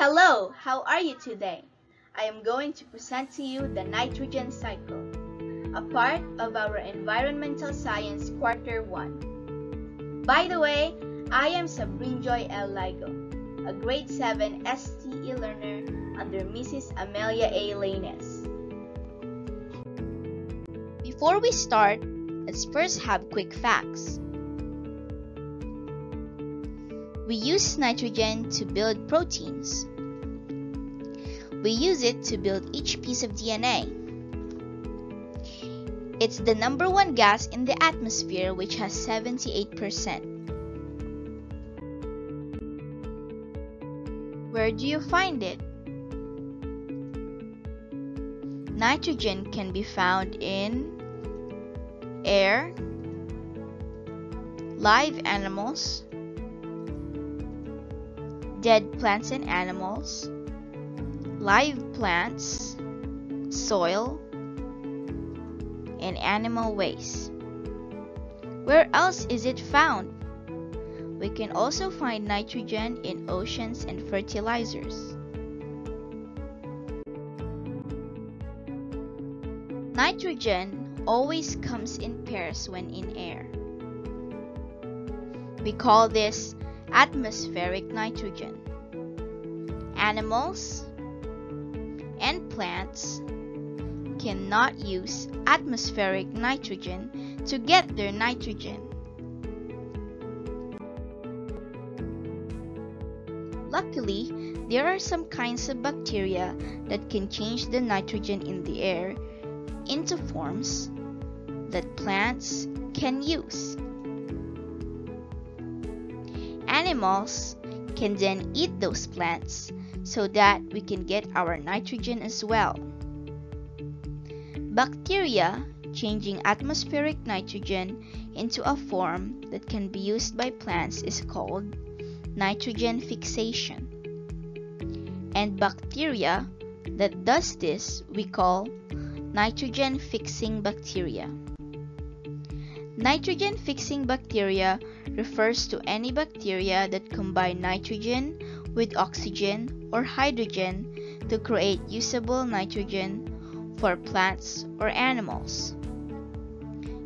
Hello, how are you today? I am going to present to you the nitrogen cycle, a part of our environmental science quarter 1. By the way, I am Sabrinjoy L. Ligo, a grade 7 STE learner under Mrs. Amelia A. Lanes. Before we start, let's first have quick facts. We use nitrogen to build proteins. We use it to build each piece of DNA. It's the number one gas in the atmosphere, which has 78%. Where do you find it? Nitrogen can be found in air, live animals, dead plants and animals, live plants, soil, and animal waste. Where else is it found? We can also find nitrogen in oceans and fertilizers. Nitrogen always comes in pairs when in air. We call this atmospheric nitrogen. Animals and plants cannot use atmospheric nitrogen to get their nitrogen. Luckily, there are some kinds of bacteria that can change the nitrogen in the air into forms that plants can use. Animals can then eat those plants so that we can get our nitrogen as well. Bacteria changing atmospheric nitrogen into a form that can be used by plants is called nitrogen fixation. And bacteria that does this we call nitrogen fixing bacteria. Nitrogen fixing bacteria refers to any bacteria that combine nitrogen with oxygen or hydrogen to create usable nitrogen for plants or animals.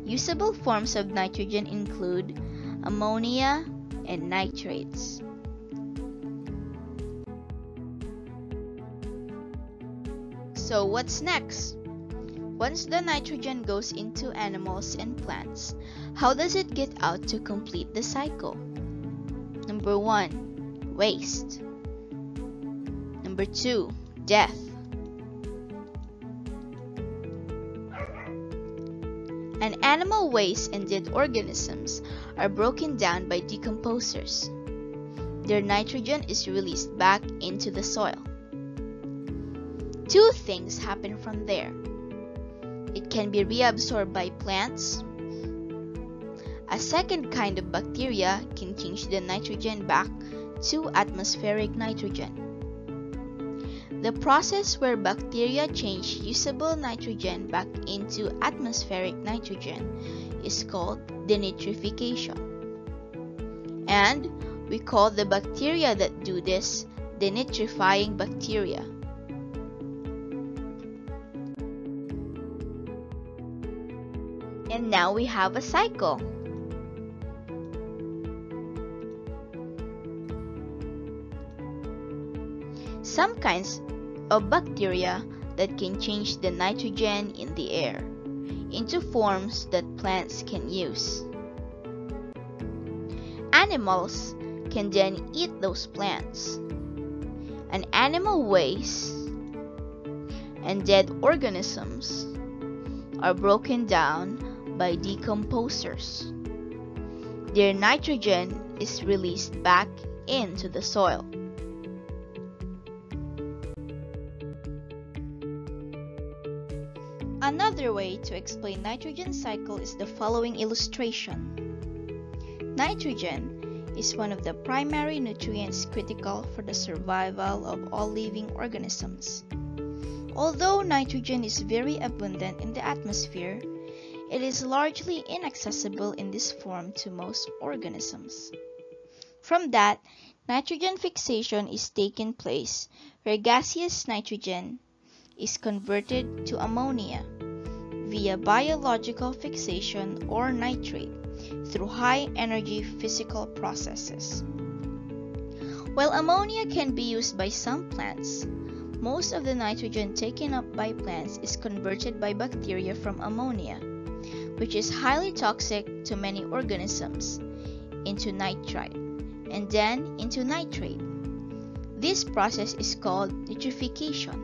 Usable forms of nitrogen include ammonia and nitrates. So what's next? Once the nitrogen goes into animals and plants, how does it get out to complete the cycle? Number 1, waste. Number 2, death. And animal waste and dead organisms are broken down by decomposers. Their nitrogen is released back into the soil. Two things happen from there. It can be reabsorbed by plants. A second kind of bacteria can change the nitrogen back to atmospheric nitrogen. The process where bacteria change usable nitrogen back into atmospheric nitrogen is called denitrification. And we call the bacteria that do this denitrifying bacteria. And now we have a cycle. Some kinds of bacteria that can change the nitrogen in the air into forms that plants can use. Animals can then eat those plants. And animal waste and dead organisms are broken down by decomposers. Their nitrogen is released back into the soil. Another way to explain nitrogen cycle is the following illustration. Nitrogen is one of the primary nutrients critical for the survival of all living organisms. Although nitrogen is very abundant in the atmosphere, it is largely inaccessible in this form to most organisms. From that, Nitrogen fixation is taking place where gaseous nitrogen is converted to ammonia via biological fixation or nitrate through high-energy physical processes. While ammonia can be used by some plants, most of the nitrogen taken up by plants is converted by bacteria from ammonia, which is highly toxic to many organisms, into nitrite, and then into nitrate. This process is called nitrification,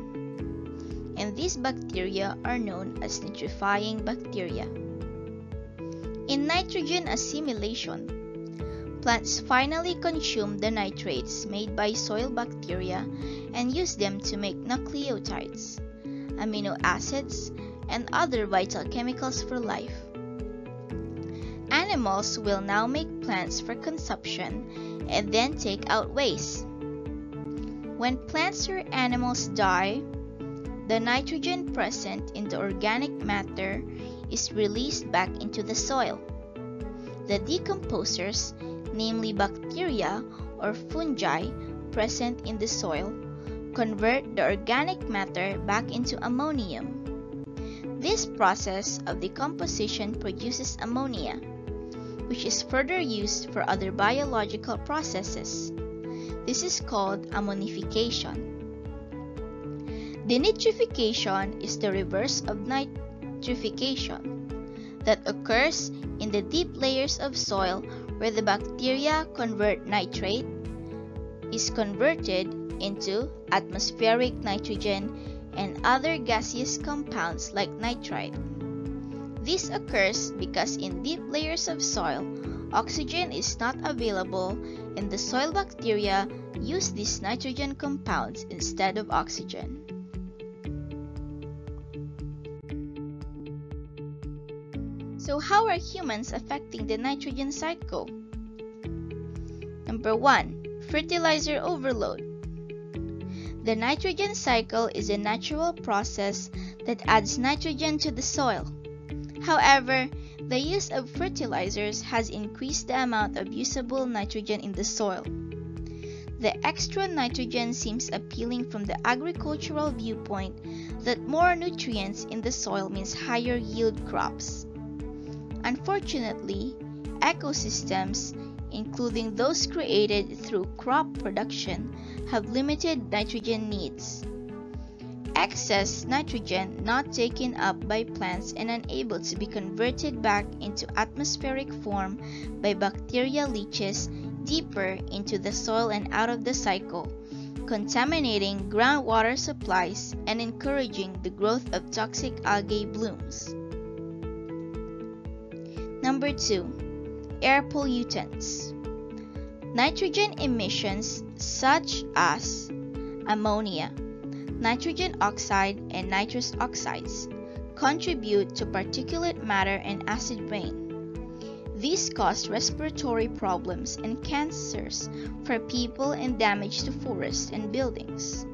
and these bacteria are known as nitrifying bacteria. In nitrogen assimilation, plants finally consume the nitrates made by soil bacteria and use them to make nucleotides, amino acids, and other vital chemicals for life. Animals will now make plants for consumption and then take out waste. When plants or animals die, the nitrogen present in the organic matter is released back into the soil. The decomposers, namely bacteria or fungi present in the soil, convert the organic matter back into ammonium. This process of decomposition produces ammonia, which is further used for other biological processes. This is called ammonification. Denitrification is the reverse of nitrification that occurs in the deep layers of soil where the bacteria convert nitrate is converted into atmospheric nitrogen and other gaseous compounds like nitrite. This occurs because in deep layers of soil, oxygen is not available and the soil bacteria use these nitrogen compounds instead of oxygen. So how are humans affecting the nitrogen cycle? Number 1. Fertilizer overload. The nitrogen cycle is a natural process that adds nitrogen to the soil. However, the use of fertilizers has increased the amount of usable nitrogen in the soil. The extra nitrogen seems appealing from the agricultural viewpoint that more nutrients in the soil means higher yield crops. Unfortunately, ecosystems, including those created through crop production, have limited nitrogen needs. Excess nitrogen not taken up by plants and unable to be converted back into atmospheric form by bacterial leaches deeper into the soil and out of the cycle, contaminating groundwater supplies and encouraging the growth of toxic algae blooms. Number 2. Air pollutants. Nitrogen emissions such as ammonia, nitrogen oxide, and nitrous oxides contribute to particulate matter and acid rain. These cause respiratory problems and cancers for people and damage to forests and buildings.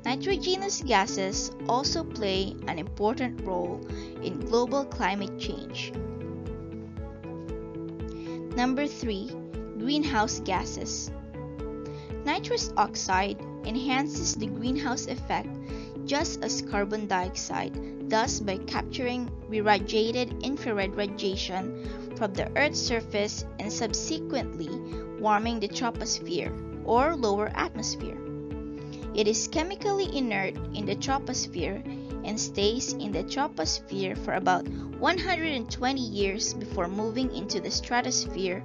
Nitrogenous gases also play an important role in global climate change. Number 3. Greenhouse gases. Nitrous oxide enhances the greenhouse effect just as carbon dioxide does by capturing irradiated infrared radiation from the Earth's surface and subsequently warming the troposphere or lower atmosphere. It is chemically inert in the troposphere and stays in the troposphere for about 120 years before moving into the stratosphere,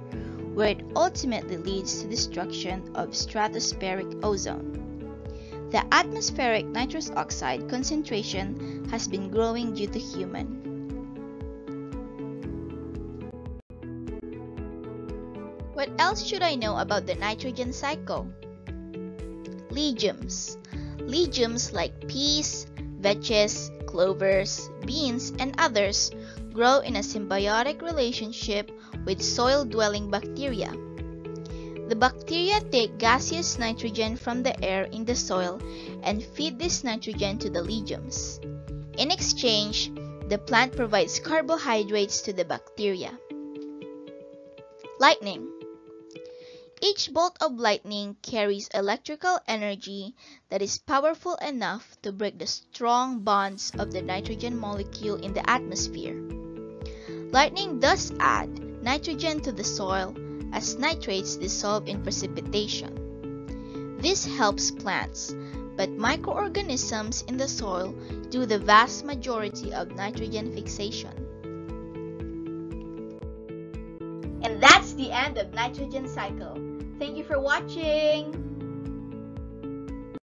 where it ultimately leads to destruction of stratospheric ozone. The atmospheric nitrous oxide concentration has been growing due to human. What else should I know about the nitrogen cycle? Legumes. Legumes like peas, vetches, clovers, beans, and others grow in a symbiotic relationship with soil-dwelling bacteria. The bacteria take gaseous nitrogen from the air in the soil and feed this nitrogen to the legumes. In exchange, the plant provides carbohydrates to the bacteria. Lightning. Each bolt of lightning carries electrical energy that is powerful enough to break the strong bonds of the nitrogen molecule in the atmosphere. Lightning does add nitrogen to the soil as nitrates dissolve in precipitation. This helps plants, but microorganisms in the soil do the vast majority of nitrogen fixation. And that's the end of nitrogen cycle. Thank you for watching.